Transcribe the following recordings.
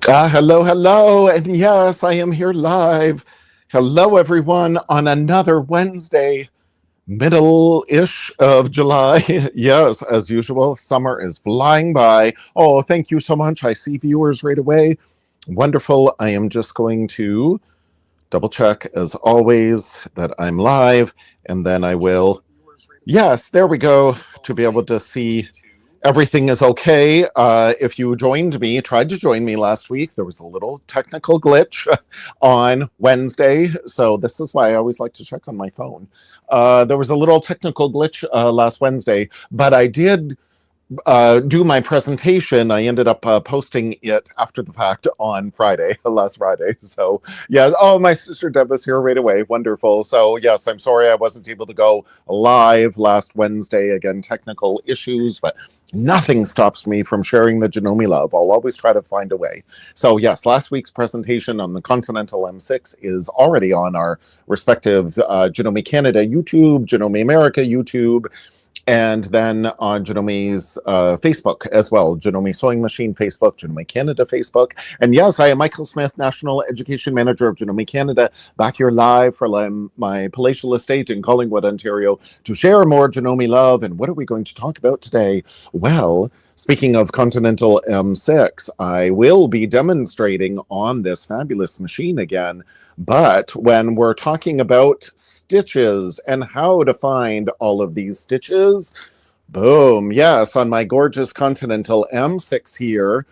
Hello, hello, and yes, I am here live. Hello, everyone, on another Wednesday, middle-ish of July. Yes, as usual, summer is flying by. Oh, thank you so much. I see viewers right away. Wonderful. I am just going to double check, as always, that I'm live, and then I will. Yes, there we go, to be able to see everything is okay. If you tried to join me last week, there was a little technical glitch on Wednesday. So this is why I always like to check on my phone. There was a little technical glitch last Wednesday, but I did do my presentation. I ended up posting it after the fact on Friday, last Friday. So yeah, oh, my sister Deb was here right away. Wonderful. So yes, I'm sorry I wasn't able to go live last Wednesday. Again, technical issues, but nothing stops me from sharing the Janome love. I'll always try to find a way. So yes, last week's presentation on the Continental M6 is already on our respective Janome Canada YouTube, Janome America YouTube, and then on Janome's Facebook as well, Janome Sewing Machine Facebook, Janome Canada Facebook. And yes, I am Michael Smith, National Education Manager of Janome Canada, back here live for my palatial estate in Collingwood, Ontario, to share more Janome love. And what are we going to talk about today? Well, speaking of Continental M6, I will be demonstrating on this fabulous machine again. But when we're talking about stitches and how to find all of these stitches, boom, yes, on my gorgeous Continental M6 here.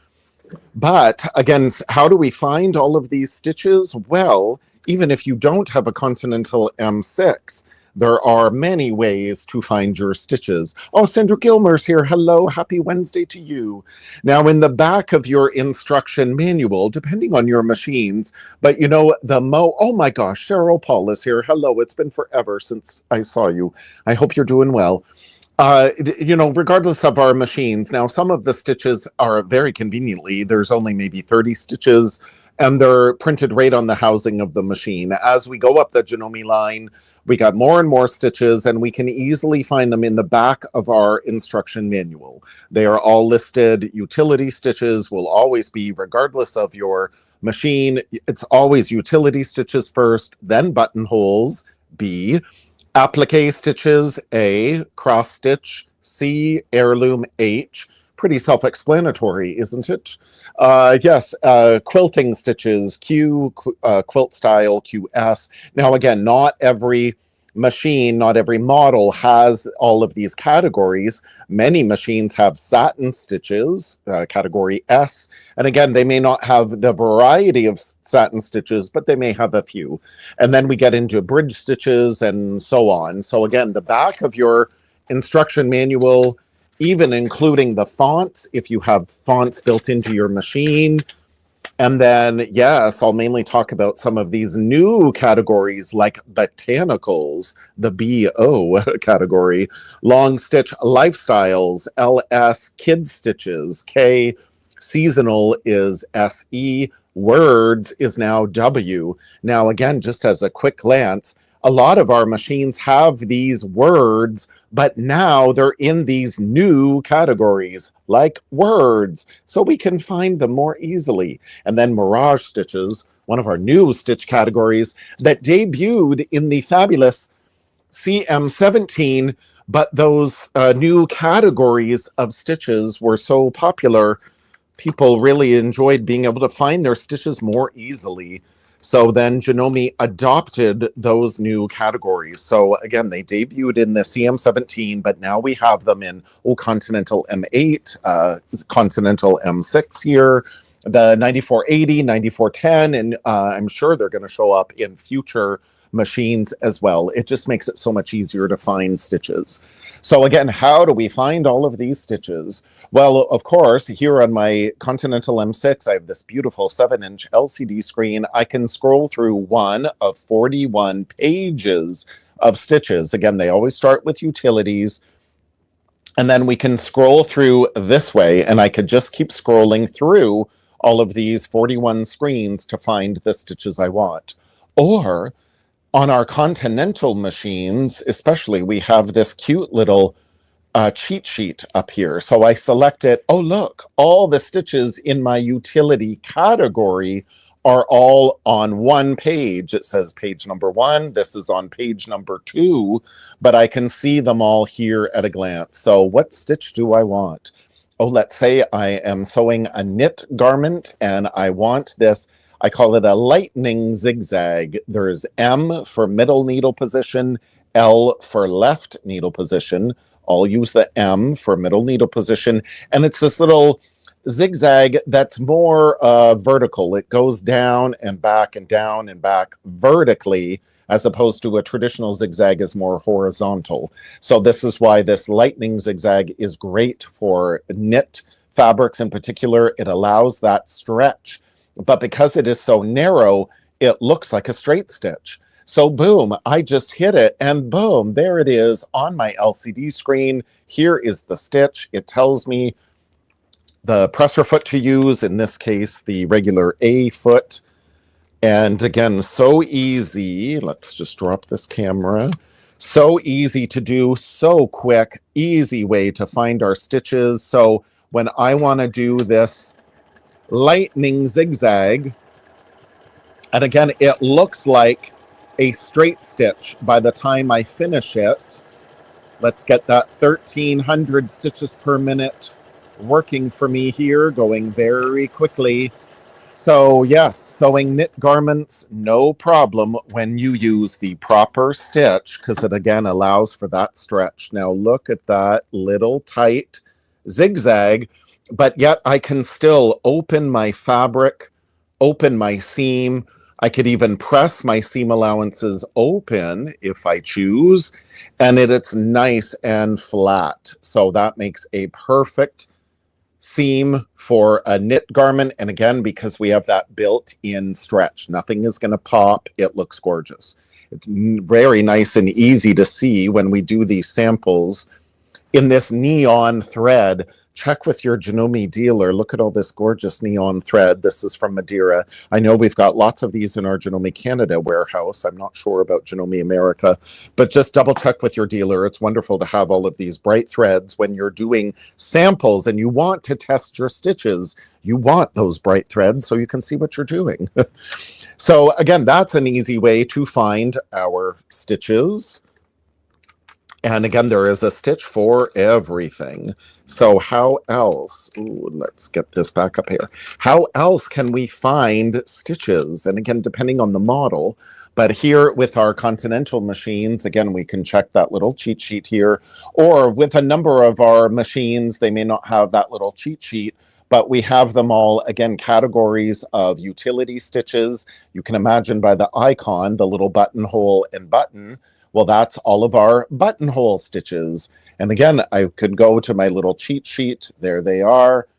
But again, how do we find all of these stitches? Well, even if you don't have a Continental M6, there are many ways to find your stitches. Oh, Sandra Gilmer's here. Hello, happy Wednesday to you. Now, in the back of your instruction manual, depending on your machines, but you know, oh my gosh, Cheryl Paul is here. Hello, it's been forever since I saw you. I hope you're doing well. You know, regardless of our machines, now some of the stitches are very conveniently, there's only maybe 30 stitches, and they're printed right on the housing of the machine. As we go up the Janome line, we got more and more stitches, and we can easily find them in the back of our instruction manual. They are all listed. Utility stitches will always be, regardless of your machine, it's always utility stitches first, then buttonholes, B, applique stitches, A, cross stitch, C, heirloom, H. Pretty self-explanatory, isn't it? Yes, quilting stitches, Q, quilt style, QS. Now again, not every machine, not every model has all of these categories. Many machines have satin stitches, category S. And again, they may not have the variety of satin stitches, but they may have a few. And then we get into bridge stitches and so on. So again, the back of your instruction manual, even including the fonts, if you have fonts built into your machine. And then, yes, I'll mainly talk about some of these new categories like botanicals, the BO category, long stitch lifestyles, LS, kid stitches, K, seasonal is SE, words is now W. Now, again, just as a quick glance, a lot of our machines have these words, but now they're in these new categories like words, so we can find them more easily. And then mirage stitches, one of our new stitch categories that debuted in the fabulous CM17, but those new categories of stitches were so popular, people really enjoyed being able to find their stitches more easily. So then Janome adopted those new categories. So again, they debuted in the CM17, but now we have them in Continental M8, Continental M6 here, the 9480, 9410, and I'm sure they're going to show up in future machines as well. It just makes it so much easier to find stitches. So again, how do we find all of these stitches? Well, of course, here on my Continental M6, I have this beautiful 7-inch LCD screen. I can scroll through one of 41 pages of stitches. Again, they always start with utilities. And then we can scroll through this way, and I could just keep scrolling through all of these 41 screens to find the stitches I want. Or on our Continental machines, especially, we have this cute little cheat sheet up here. So I select it. Oh, look, all the stitches in my utility category are all on one page. It says page number 1. This is on page number 2, but I can see them all here at a glance. So what stitch do I want? Oh, let's say I am sewing a knit garment and I want this. I call it a lightning zigzag. There's M for middle needle position, L for left needle position. I'll use the M for middle needle position. And it's this little zigzag that's more vertical. It goes down and back vertically, as opposed to a traditional zigzag is more horizontal. So this is why this lightning zigzag is great for knit fabrics in particular. It allows that stretch, but because it is so narrow, it looks like a straight stitch. So boom, I just hit it and boom, there it is on my LCD screen. Here is the stitch. It tells me the presser foot to use, in this case, the regular A foot. And again, so easy. Let's just drop this camera. So easy to do, so quick, easy way to find our stitches. So when I want to do this lightning zigzag, and again, it looks like a straight stitch by the time I finish it. Let's get that 1300 stitches per minute working for me here, going very quickly. So yes, sewing knit garments, no problem when you use the proper stitch, because it again allows for that stretch. Now look at that little tight zigzag, but yet I can still open my fabric, open my seam. I could even press my seam allowances open if I choose, and it's nice and flat. So that makes a perfect seam for a knit garment. And again, because we have that built-in stretch, nothing is going to pop. It looks gorgeous. It's very nice and easy to see when we do these samples in this neon thread. Check with your Janome dealer. Look at all this gorgeous neon thread. This is from Madeira. I know we've got lots of these in our Janome Canada warehouse. I'm not sure about Janome America, but just double check with your dealer. It's wonderful to have all of these bright threads when you're doing samples and you want to test your stitches. You want those bright threads so you can see what you're doing. So again, that's an easy way to find our stitches. And again, there is a stitch for everything. So how else, let's get this back up here. How else can we find stitches? And again, depending on the model, but here with our Continental machines, again, we can check that little cheat sheet here, or with a number of our machines, they may not have that little cheat sheet, but we have them all, again, categories of utility stitches. You can imagine by the icon, the little buttonhole and button, well, that's all of our buttonhole stitches. And again, I could go to my little cheat sheet. There they are.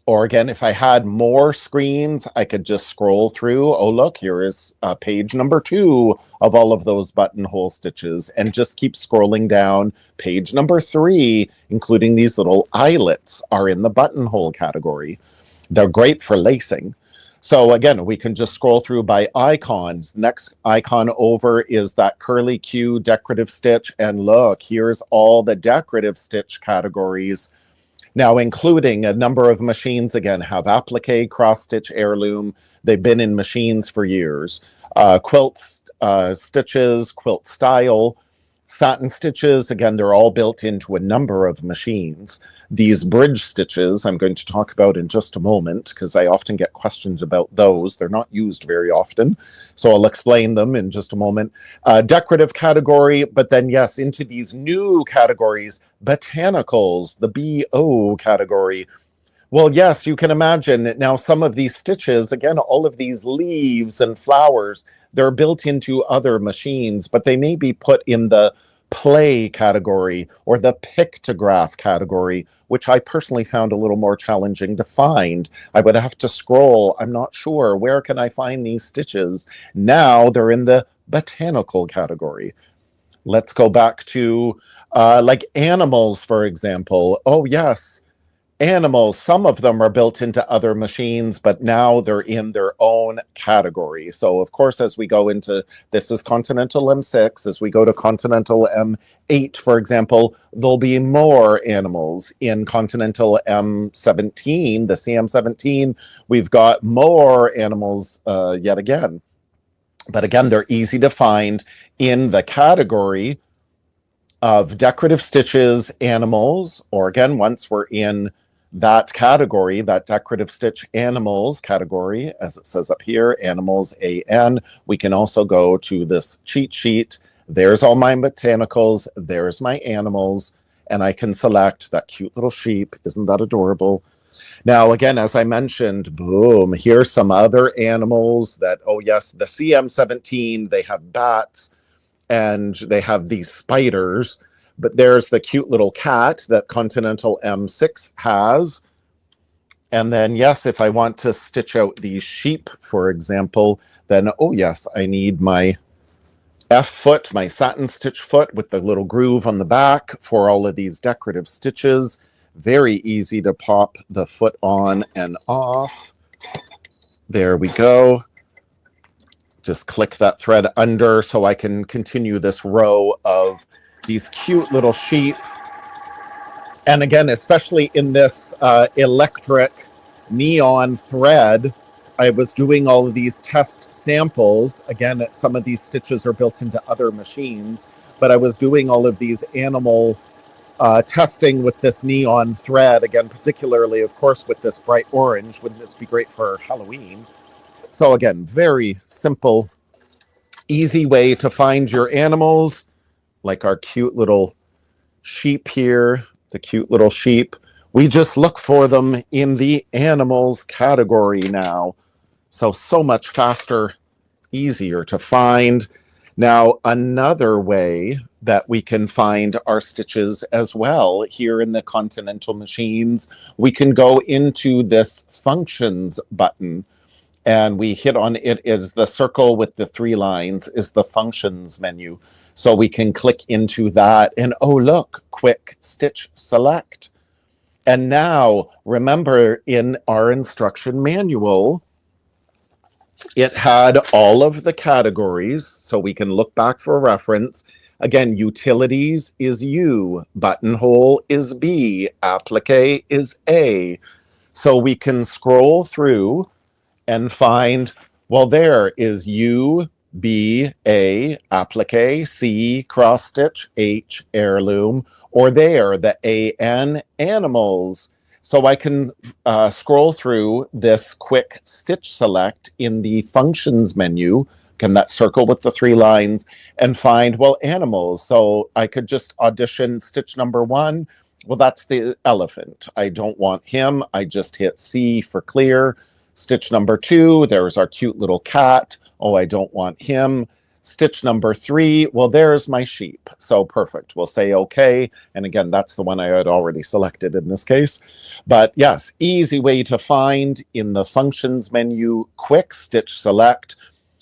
Or again, if I had more screens, I could just scroll through. Oh, look, here is page number 2 of all of those buttonhole stitches, and just keep scrolling down. Page number 3, including these little eyelets, are in the buttonhole category. They're great for lacing. So again, we can just scroll through by icons. The next icon over is that curly Q decorative stitch. And look, here's all the decorative stitch categories. Now, including a number of machines, again, have applique, cross-stitch, heirloom. They've been in machines for years. Quilt stitches, quilt style, satin stitches. Again, they're all built into a number of machines. These bridge stitches I'm going to talk about in just a moment, because I often get questions about those. They're not used very often, so I'll explain them in just a moment. Decorative category, but then yes, into these new categories, botanicals, the BO category. Well, yes, you can imagine that now some of these stitches, again, all of these leaves and flowers, they're built into other machines, but they may be put in the play category or the pictograph category, which I personally found a little more challenging to find. I would have to scroll. I'm not sure. Where can I find these stitches? Now they're in the botanical category. Let's go back to like animals, for example. Oh, yes. Animals, some of them are built into other machines, but now they're in their own category. So of course, as we go into, this is Continental M6, as we go to Continental M8, for example, there'll be more animals. In Continental M17, the CM17, we've got more animals yet again. But again, they're easy to find in the category of decorative stitches, animals, or again, once we're in that category, that decorative stitch animals category, as it says up here, animals AN, we can also go to this cheat sheet. There's all my botanicals, there's my animals, and I can select that cute little sheep. Isn't that adorable? Now, again, as I mentioned, boom, here's some other animals that, oh yes, the CM17, they have bats and they have these spiders. But there's the cute little cat that Continental M6 has. And then, yes, if I want to stitch out these sheep, for example, then, oh yes, I need my F foot, my satin stitch foot with the little groove on the back for all of these decorative stitches. Very easy to pop the foot on and off. There we go. Just click that thread under so I can continue this row of these cute little sheep. And again, especially in this electric neon thread, I was doing all of these test samples. Again, some of these stitches are built into other machines, but I was doing all of these animal testing with this neon thread. Again, particularly, of course, with this bright orange. Wouldn't this be great for Halloween? So again, very simple, easy way to find your animals, like our cute little sheep here, the cute little sheep. We just look for them in the animals category now. So much faster, easier to find. Now, another way that we can find our stitches as well here in the Continental machines, we can go into this functions button. And we hit on it is the circle with the 3 lines is the functions menu. So we can click into that and oh, look, quick stitch select. And now remember in our instruction manual, it had all of the categories. So we can look back for reference. Again, utilities is U, buttonhole is B, applique is A. So we can scroll through and find, well, there is U, B, A, applique, C, cross stitch, H, heirloom, or there, the AN, animals. So I can scroll through this quick stitch select in the functions menu, again, that circle with the 3 lines, and find, well, animals. So I could just audition stitch number 1. Well, that's the elephant. I don't want him. I just hit C for clear. Stitch number 2, there's our cute little cat. Oh, I don't want him. Stitch number 3, well, there's my sheep. So perfect. We'll say okay. And again, that's the one I had already selected in this case. But yes, easy way to find in the functions menu, quick stitch select.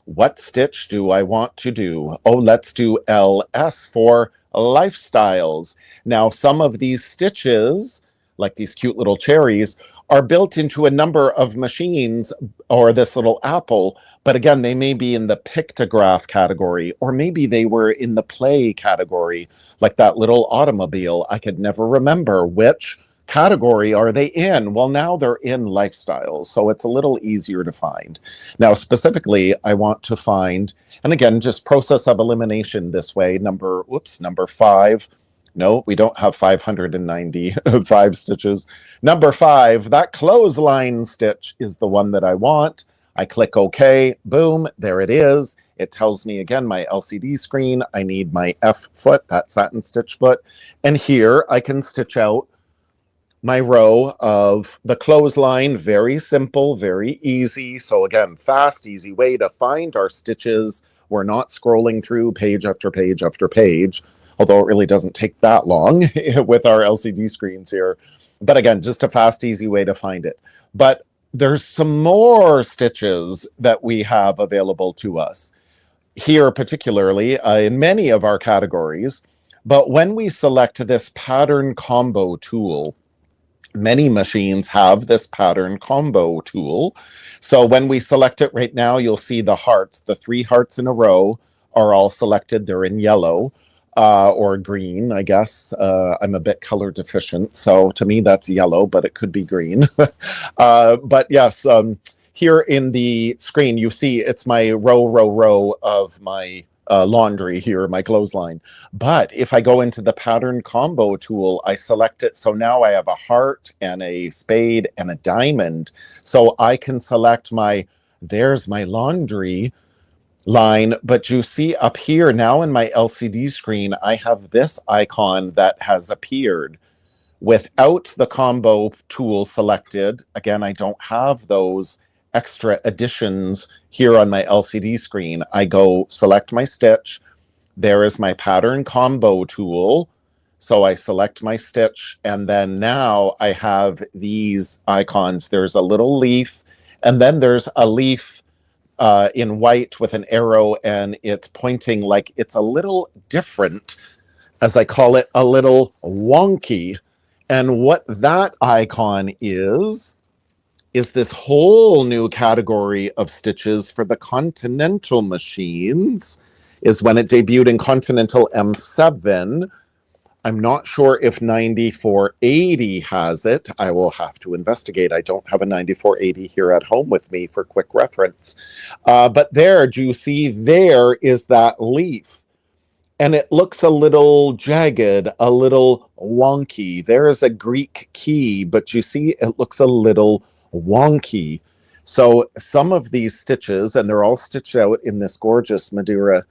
What stitch do I want to do? Oh, let's do LS for lifestyles. Now, some of these stitches, like these cute little cherries, are built into a number of machines or this little apple, but again, they may be in the pictograph category, or maybe they were in the play category, like that little automobile. I could never remember which category are they in. Well, now they're in lifestyles, so it's a little easier to find. Now, specifically, I want to find, and again, just process of elimination this way, number 5. No, we don't have 595 stitches. Number 5, that clothesline stitch is the one that I want. I click OK, boom, there it is. It tells me again, my LCD screen, I need my F foot, that satin stitch foot. And here I can stitch out my row of the clothesline. Very simple, very easy. So again, fast, easy way to find our stitches. We're not scrolling through page after page after page, although it really doesn't take that long with our LCD screens here. But again, just a fast, easy way to find it. But there's some more stitches that we have available to us here, particularly in many of our categories. But when we select this pattern combo tool, Many machines have this pattern combo tool. So when we select it right now, you'll see the hearts, the 3 hearts in a row are all selected. They're in yellow or green, I guess. I'm a bit color deficient, so to me that's yellow, but it could be green. But yes, here in the screen, you see it's my row of my laundry here, my clothesline. But if I go into the pattern combo tool, I select it. So now I have a heart and a spade and a diamond. So I can select there's my laundry line. But you see up here now in my LCD screen, I have this icon that has appeared without the combo tool selected. Again, I don't have those extra additions here on my LCD screen. I go select my stitch. There is my pattern combo tool. So I select my stitch, and then now I have these icons. There's a little leaf, and then there's a leaf in white with an arrow, and it's pointing like it's a little different, as I call it, a little wonky. And what that icon is this whole new category of stitches for the Continental machines. Is when it debuted in Continental M7. I'm not sure if 9480 has it. I will have to investigate. I don't have a 9480 here at home with me for quick reference. But there, do you see, there is that leaf. And it looks a little jagged, a little wonky. There is a Greek key, but you see it looks a little wonky. So some of these stitches, and they're all stitched out in this gorgeous Madeira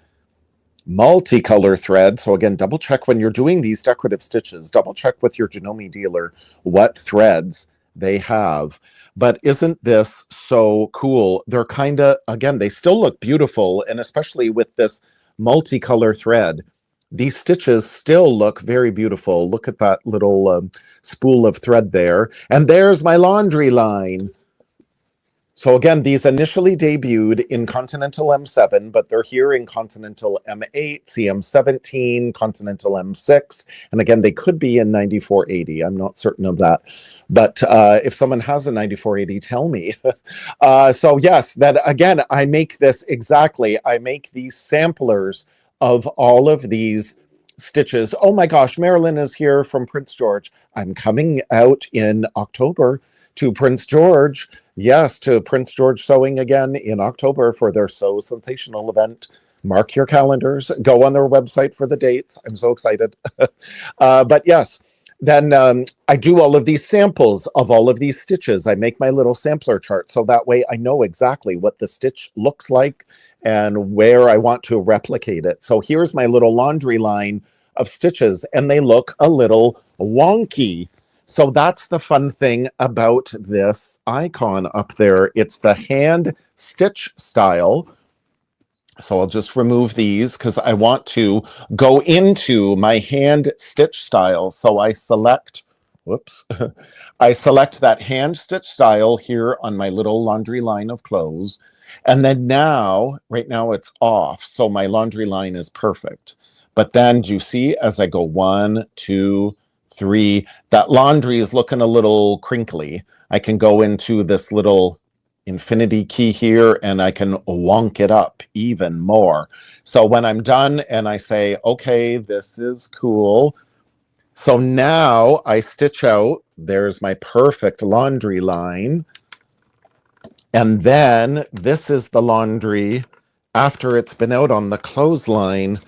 multicolor thread. So again, double check when you're doing these decorative stitches, double check with your Janome dealer what threads they have. But isn't this so cool? They're kind of, again, they still look beautiful, and especially with this multicolor thread, these stitches still look very beautiful. Look at that little spool of thread there. And there's my laundry line. So again, these initially debuted in Continental M7, but they're here in Continental M8, CM17, Continental M6, and again, they could be in 9480. I'm not certain of that, but if someone has a 9480, tell me. So yes, that again, I make this exactly. I make these samplers of all of these stitches. Oh my gosh, Marilyn is here from Prince George. I'm coming out in October to Prince George. Yes, to Prince George Sewing again in October for their Sew Sensational event. Mark your calendars. Go on their website for the dates. I'm so excited. But yes, then I do all of these samples of all of these stitches. I make my little sampler chart, so that way I know exactly what the stitch looks like and where I want to replicate it. So here's my little laundry line of stitches, and they look a little wonky. So that's the fun thing about this icon up there. It's the hand stitch style. So I'll just remove these because I want to go into my hand stitch style. So I select, whoops, I select that hand stitch style here on my little laundry line of clothes. And then now, right now it's off. So my laundry line is perfect. But then do you see as I go 1, 2, 3, that laundry is looking a little crinkly. I can go into this little infinity key here and I can wonk it up even more. So when I'm done and I say, okay, this is cool. So now I stitch out, there's my perfect laundry line. And then this is the laundry after it's been out on the clothesline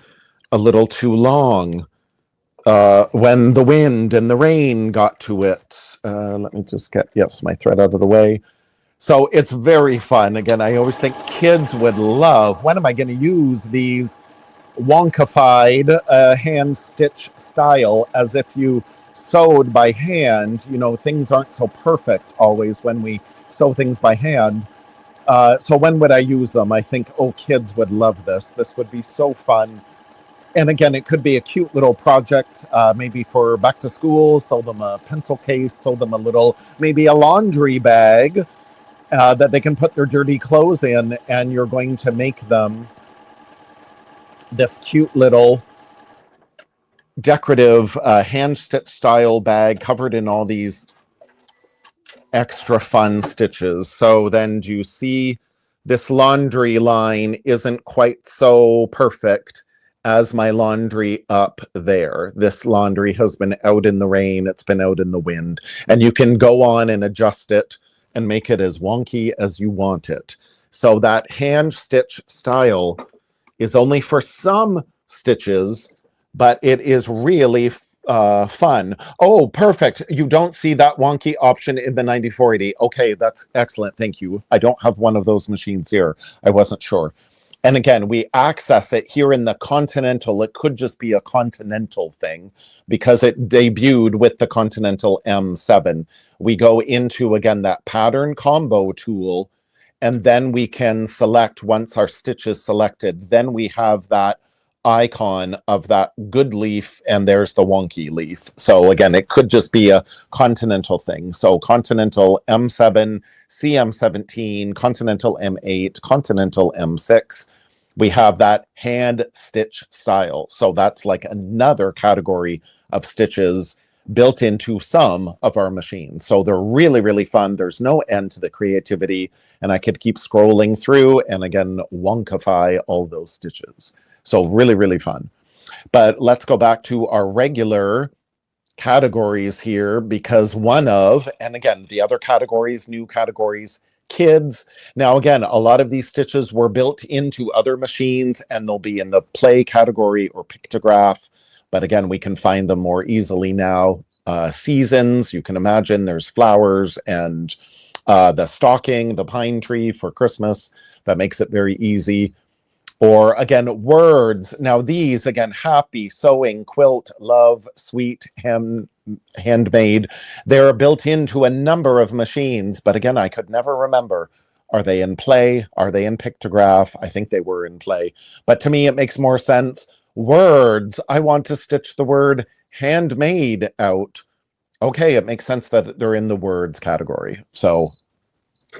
a little too long. When the wind and the rain got to it. Let me just get, yes, my thread out of the way. So it's very fun. Again, I always think kids would love, when am I going to use these wonkified hand stitch style, as if you sewed by hand. You know, things aren't so perfect always when we sew things by hand. So when would I use them? I think, oh, kids would love this. This would be so fun. And again, it could be a cute little project, maybe for back to school, sew them a pencil case, sew them a little, maybe a laundry bag that they can put their dirty clothes in, and you're going to make them this cute little decorative hand stitch style bag covered in all these extra fun stitches. So then do you see this laundry line isn't quite so perfect as my laundry up there. This laundry has been out in the rain, it's been out in the wind, and you can go on and adjust it and make it as wonky as you want it. So that hand stitch style is only for some stitches, but it is really fun. Oh, perfect. You don't see that wonky option in the 9480. Okay, that's excellent. Thank you. I don't have one of those machines here. I wasn't sure. And again, we access it here in the Continental. It could just be a Continental thing because it debuted with the Continental M7. We go into, again, that pattern combo tool, and then we can select, once our stitch is selected, then we have that icon of that good leaf, and there's the wonky leaf. So again, it could just be a Continental thing. So Continental M7, CM17, Continental M8, Continental M6. We have that hand stitch style. So that's like another category of stitches built into some of our machines. So they're really, really fun. There's no end to the creativity, and I could keep scrolling through and again, wonkify all those stitches. So really, really fun. But let's go back to our regular categories here, because one of, and again, the other categories, new categories, kids. Now, again, a lot of these stitches were built into other machines, and they'll be in the play category or pictograph. But again, we can find them more easily now. Seasons, you can imagine there's flowers and the stocking, the pine tree for Christmas. That makes it very easy. Or again, words. Now these, again, happy, sewing, quilt, love, sweet, handmade. They're built into a number of machines, but again, I could never remember. Are they in play? Are they in pictograph? I think they were in play. But to me, it makes more sense. Words, I want to stitch the word handmade out. Okay, it makes sense that they're in the words category. So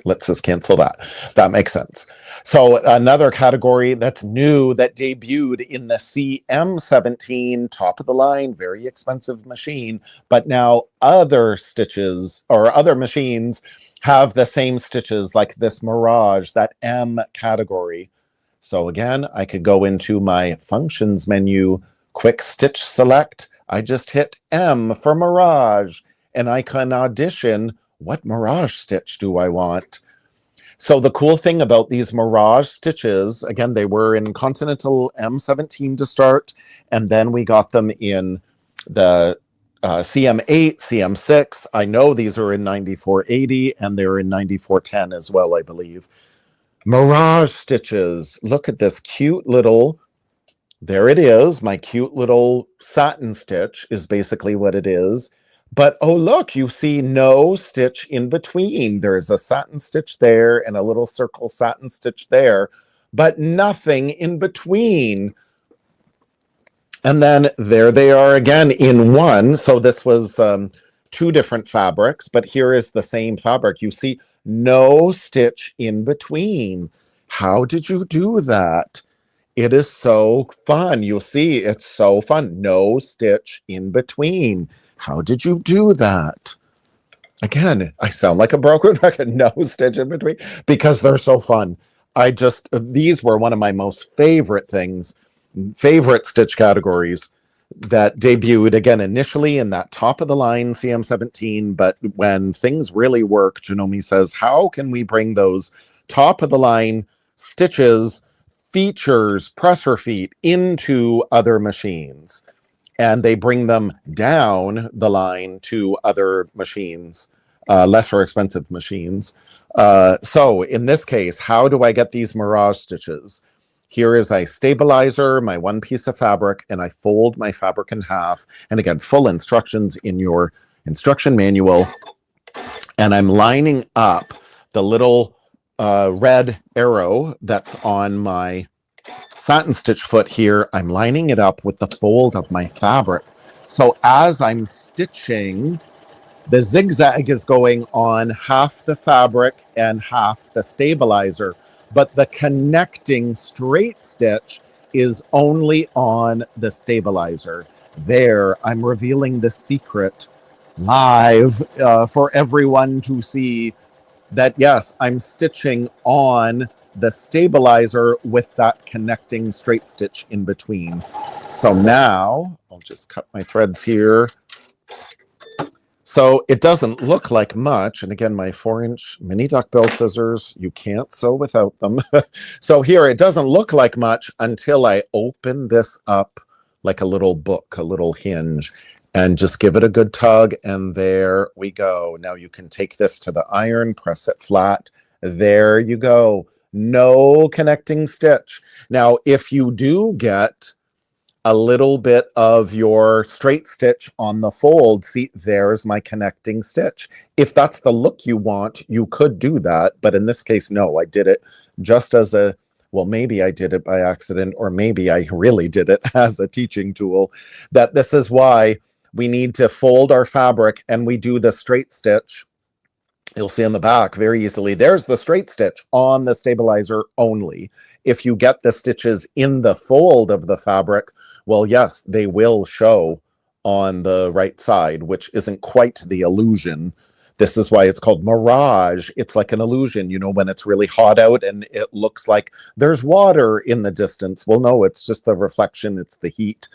let's just cancel that. That makes sense. So another category that's new that debuted in the CM17, top of the line, very expensive machine, but now other stitches or other machines have the same stitches, like this Mirage, that M category. So again, I could go into my functions menu, quick stitch select. I just hit M for Mirage, and I can audition what Mirage stitch do I want. So the cool thing about these Mirage stitches, again, they were in Continental M17 to start, and then we got them in the CM8, CM6. I know these are in 9480, and they're in 9410 as well, I believe. Mirage stitches. Look at this cute little, there it is. My cute little satin stitch is basically what it is. But, oh, look, you see no stitch in between. There's a satin stitch there and a little circle satin stitch there, but nothing in between. And then there they are again in one. So this was two different fabrics, but here is the same fabric. You see no stitch in between. How did you do that? It is so fun. You'll see it's so fun. No stitch in between. How did you do that? Again, I sound like a broken record. No stitch in between, because they're so fun. These were one of my most favorite things, favorite stitch categories that debuted, again, initially in that top of the line CM17. But when things really work, Janome says, how can we bring those top of the line stitches, features, presser feet into other machines? And they bring them down the line to other machines, lesser expensive machines. So in this case, how do I get these Mirage stitches? Here is a stabilizer, my one piece of fabric, and I fold my fabric in half. And again, full instructions in your instruction manual. And I'm lining up the little red arrow that's on my satin stitch foot here. I'm lining it up with the fold of my fabric. So as I'm stitching, the zigzag is going on half the fabric and half the stabilizer, but the connecting straight stitch is only on the stabilizer. There, I'm revealing the secret live for everyone to see that, yes, I'm stitching on the stabilizer with that connecting straight stitch in between. So now I'll just cut my threads here. So it doesn't look like much. And again, my 4-inch mini duckbill scissors, you can't sew without them. So here, it doesn't look like much until I open this up like a little book, a little hinge, and just give it a good tug. And there we go. Now you can take this to the iron, press it flat. There you go. No connecting stitch. Now, if you do get a little bit of your straight stitch on the fold, see, there's my connecting stitch. If that's the look you want, you could do that, but in this case, no, I did it just as a, well, maybe I did it by accident, or maybe I really did it as a teaching tool. That this is why we need to fold our fabric and we do the straight stitch. You'll see on the back very easily, there's the straight stitch on the stabilizer only. If you get the stitches in the fold of the fabric, well, yes, they will show on the right side, which isn't quite the illusion. This is why it's called mirage. It's like an illusion, you know, when it's really hot out and it looks like there's water in the distance. Well, no, it's just the reflection, it's the heat.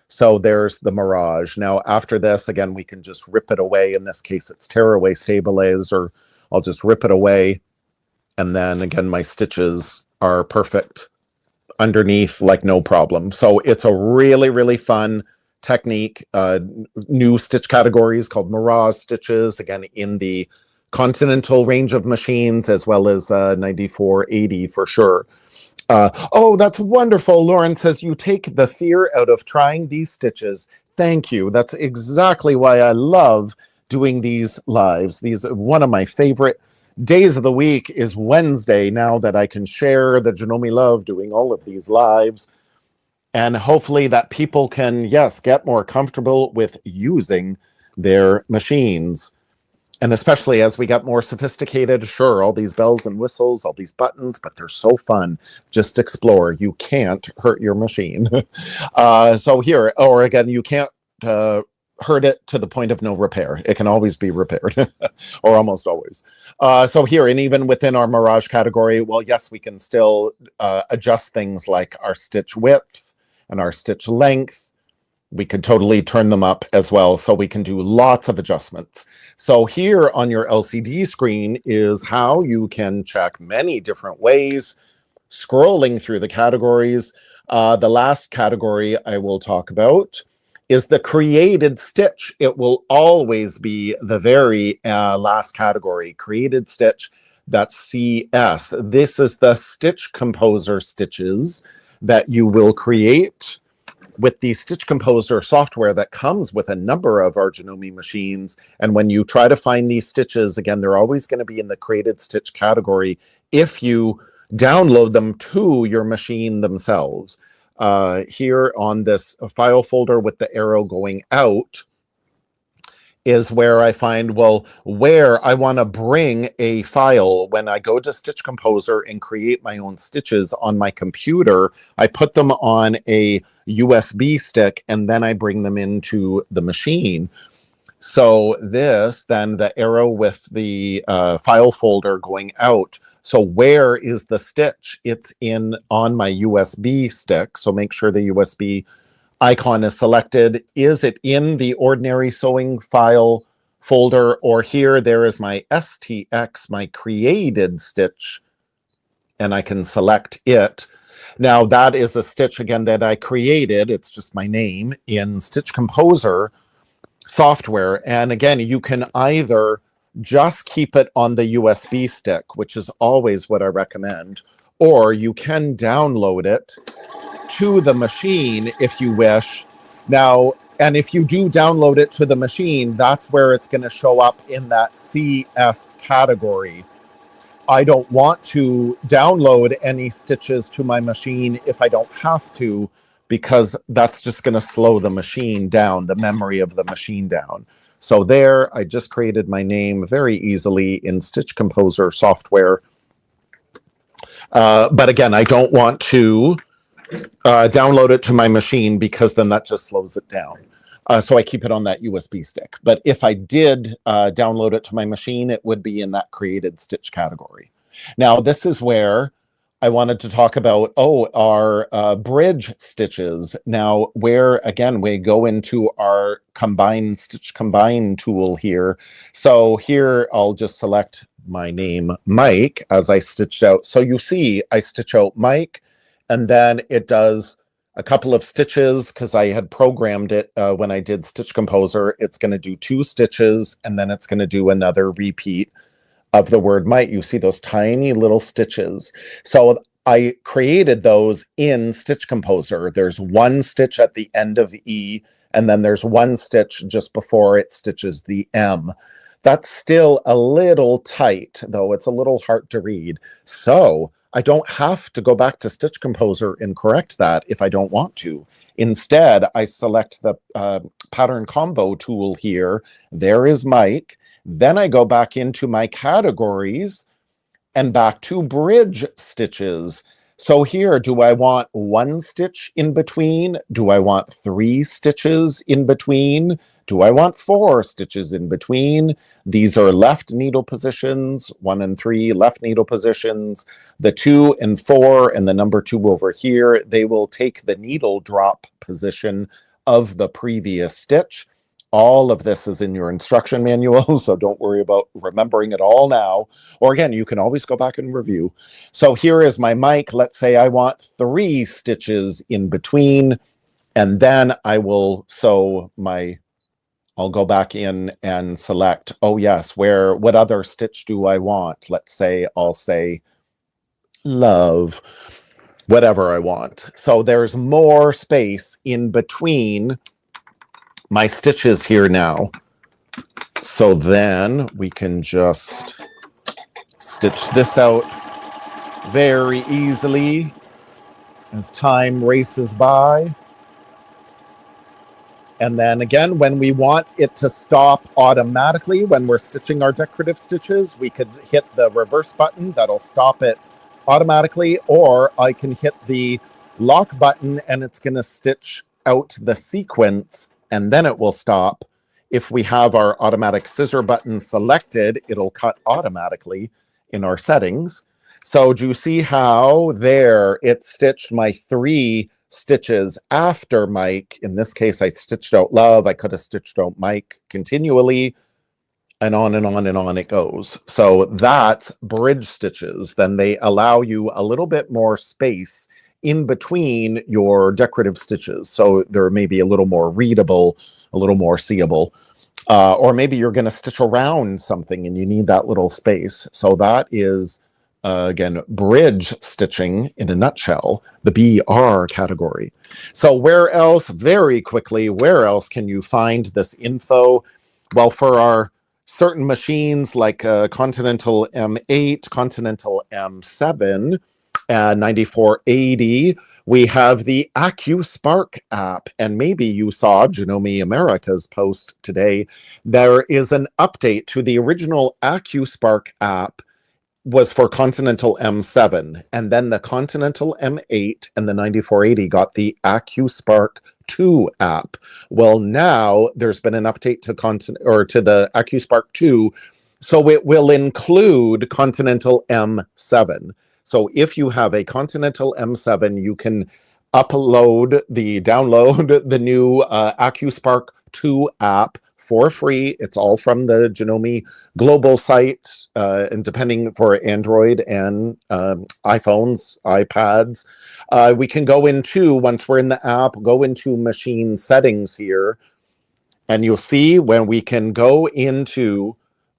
So there's the mirage. Now, after this, again, we can just rip it away. In this case, it's tearaway stabilizer. I'll just rip it away. And then again, my stitches are perfect underneath, like no problem. So it's a really, really fun technique. New stitch categories called mirage stitches, again, in the Continental range of machines, as well as 9480 for sure. Oh, that's wonderful. Lauren says, you take the fear out of trying these stitches. Thank you. That's exactly why I love doing these lives. These are one of my favorite days of the week is Wednesday, now that I can share the Janome love doing all of these lives. And hopefully that people can, yes, get more comfortable with using their machines. And especially as we get more sophisticated, sure, all these bells and whistles, all these buttons, but they're so fun. Just explore. You can't hurt your machine. So here, or again, you can't hurt it to the point of no repair. It can always be repaired, or almost always. So here, and even within our mirage category, well, yes, we can still adjust things like our stitch width and our stitch length. We could totally turn them up as well, so we can do lots of adjustments. So here on your LCD screen is how you can check many different ways, scrolling through the categories. The last category I will talk about is the created stitch. It will always be the very last category, created stitch. That's CS. This is the stitch composer stitches that you will create with the Stitch Composer software that comes with a number of our Janome machines. And when you try to find these stitches, again, they're always going to be in the created stitch category if you download them to your machine themselves. Here on this file folder with the arrow going out is where I find, well, where I want to bring a file. When I go to Stitch Composer and create my own stitches on my computer, I put them on a USB stick and then I bring them into the machine. So this, then the arrow with the file folder going out. So where is the stitch? It's on my USB stick. So make sure the USB icon is selected. Is it in the ordinary sewing file folder, or here there is my STX, my created stitch, and I can select it. Now that is a stitch again that I created. It's just my name in Stitch Composer software. And again, you can either just keep it on the USB stick, which is always what I recommend, or you can download it to the machine if you wish. Now, and if you do download it to the machine, that's where it's going to show up in that CS category. I don't want to download any stitches to my machine if I don't have to, because that's just going to slow the machine down, the memory of the machine down. So there, I just created my name very easily in Stitch Composer software. But again, I don't want to download it to my machine because then that just slows it down. So I keep it on that USB stick. But if I did download it to my machine, it would be in that created stitch category. Now, this is where I wanted to talk about, our bridge stitches. Now, where, again, we go into our stitch combine tool here. So here, I'll just select my name, Mike, as I stitched out. So you see, I stitch out Mike, and then it does a couple of stitches because I had programmed it when I did Stitch Composer. It's going to do 2 stitches, and then it's going to do another repeat of the word might. You see those tiny little stitches. So I created those in Stitch Composer. There's 1 stitch at the end of E, and then there's 1 stitch just before it stitches the M. That's still a little tight, though. It's a little hard to read. So I don't have to go back to Stitch Composer and correct that if I don't want to. Instead, I select the pattern combo tool here. There is Mike. Then I go back into my categories and back to bridge stitches. So here, do I want 1 stitch in between? Do I want 3 stitches in between? Do I want 4 stitches in between? These are left needle positions, 1 and 3 left needle positions. The 2 and 4 and the number 2 over here, they will take the needle drop position of the previous stitch. All of this is in your instruction manual, so don't worry about remembering it all now. Or again, you can always go back and review. So here is my mic. Let's say I want 3 stitches in between, and then I will sew my, I'll go back in and select, oh yes, what other stitch do I want? Let's say I'll say love, whatever I want. So there's more space in between my stitches here now. So then we can just stitch this out very easily as time races by. And then again, when we want it to stop automatically, when we're stitching our decorative stitches, we could hit the reverse button. That'll stop it automatically. Or I can hit the lock button and it's going to stitch out the sequence, and then it will stop. If we have our automatic scissor button selected, it'll cut automatically in our settings. So do you see how there it stitched my 3 stitches after Mike? In this case, I stitched out love. I could have stitched out Mike continually, and on and on and on it goes. So that's bridge stitches. Then they allow you a little bit more space in between your decorative stitches. So they're maybe a little more readable, a little more seeable. Or maybe you're going to stitch around something and you need that little space. So that is, again, bridge stitching in a nutshell, the BR category. So where else, very quickly, where else can you find this info? Well, for our certain machines like Continental M8, Continental M7, 9480, we have the AccuSpark app, and maybe you saw Janome America's post today. There is an update to the original AccuSpark app was for Continental M7, and then the Continental M8 and the 9480 got the AccuSpark 2 app. Well, now there's been an update to the AccuSpark 2, so it will include Continental M7. So if you have a Continental M7, you can download the new AccuSpark 2 app for free. It's all from the Janome global site, and depending for Android and iPhones, iPads. We can go into, once we're in the app, go into machine settings here, and you'll see when we can go into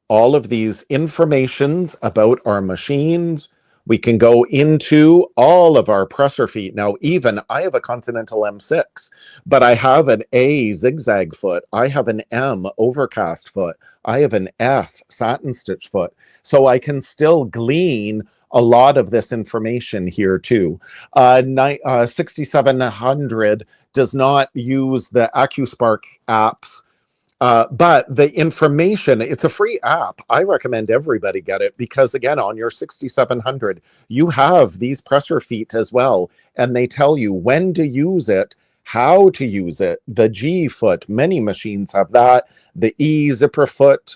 all of these informations about our machines. We can go into all of our presser feet. Now, even I have a Continental M6, but I have an A zigzag foot. I have an M overcast foot. I have an F satin stitch foot. So I can still glean a lot of this information here too. 6700 does not use the AccuSpark apps, but the information, it's a free app. I recommend everybody get it because, again, on your 6700, you have these presser feet as well, and they tell you when to use it, how to use it. The G foot, many machines have that. The E zipper foot,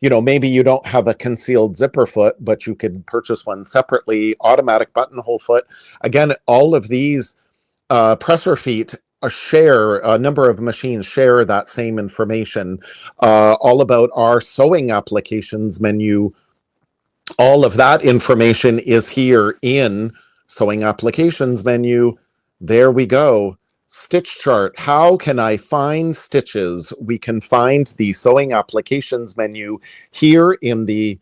you know, maybe you don't have a concealed zipper foot, but you could purchase one separately. Automatic buttonhole foot. Again, all of these presser feet a number of machines share that same information. All about our sewing applications menu. All of that information is here in sewing applications menu. There we go. Stitch chart. How can I find stitches? We can find the sewing applications menu here in the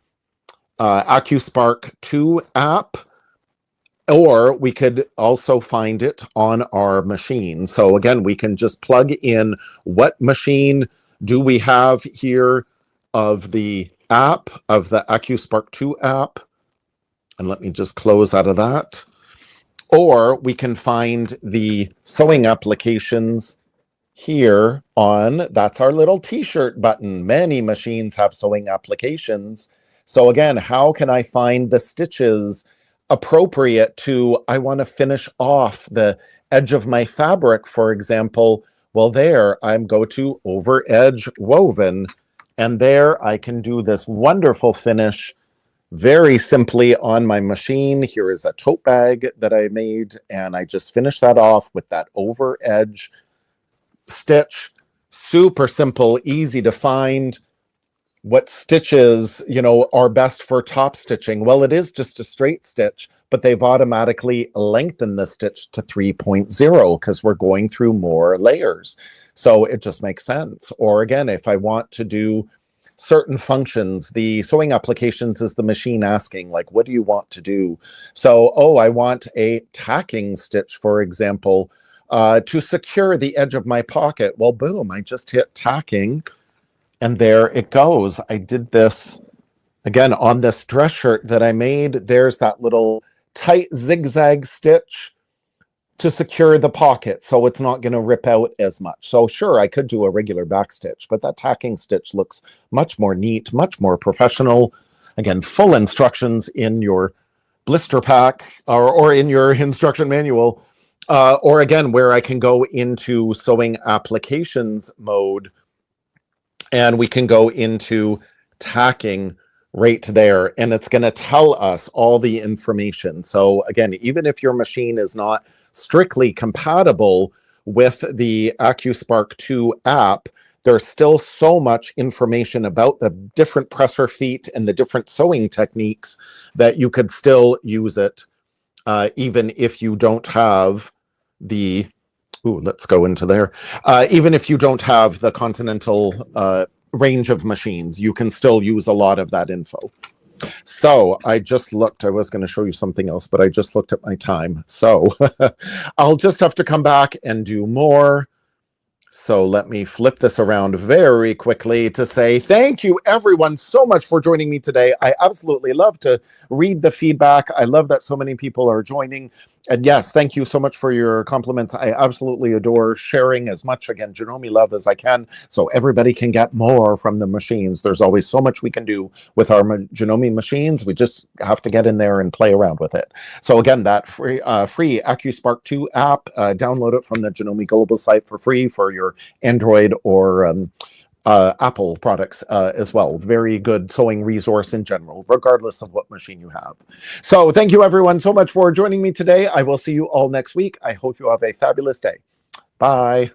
AccuSpark 2 app, or we could also find it on our machine. So again, we can just plug in what machine do we have here of the app, of the AccuSpark 2 app. And let me just close out of that. Or we can find the sewing applications here on, that's our little t-shirt button. Many machines have sewing applications. So again, how can I find the stitches appropriate to, I want to finish off the edge of my fabric, for example? Well, there I'm go to over edge woven, and there I can do this wonderful finish very simply on my machine. Here is a tote bag that I made, and I just finished that off with that over edge stitch. Super simple, easy to find. What stitches, you know, are best for top stitching? Well, it is just a straight stitch, but they've automatically lengthened the stitch to 3.0 because we're going through more layers. So it just makes sense. Or again, if I want to do certain functions, the sewing applications is the machine asking, like, what do you want to do? So, oh, I want a tacking stitch, for example, to secure the edge of my pocket. Well, boom, I just hit tacking, and there it goes. I did this, again, on this dress shirt that I made. There's that little tight zigzag stitch to secure the pocket, so it's not going to rip out as much. So sure, I could do a regular back stitch, but that tacking stitch looks much more neat, much more professional. Again, full instructions in your blister pack or in your instruction manual. Or again, where I can go into sewing applications mode, and we can go into tacking right there, and it's going to tell us all the information. So again, even if your machine is not strictly compatible with the AccuSpark 2 app, there's still so much information about the different presser feet and the different sewing techniques that you could still use it, even if you don't have the, let's go into there. Even if you don't have the Continental range of machines, you can still use a lot of that info. So I just looked, I was going to show you something else, but I just looked at my time. So I'll just have to come back and do more. So let me flip this around very quickly to say thank you everyone so much for joining me today. I absolutely love to read the feedback. I love that so many people are joining. And yes, thank you so much for your compliments. I absolutely adore sharing as much, again, Janome love as I can, so everybody can get more from the machines. There's always so much we can do with our Janome machines. We just have to get in there and play around with it. So again, that free AccuSpark 2 app, download it from the Janome Global site for free for your Android or Apple products as well. Very good sewing resource in general, regardless of what machine you have. So thank you everyone so much for joining me today. I will see you all next week. I hope you have a fabulous day. Bye.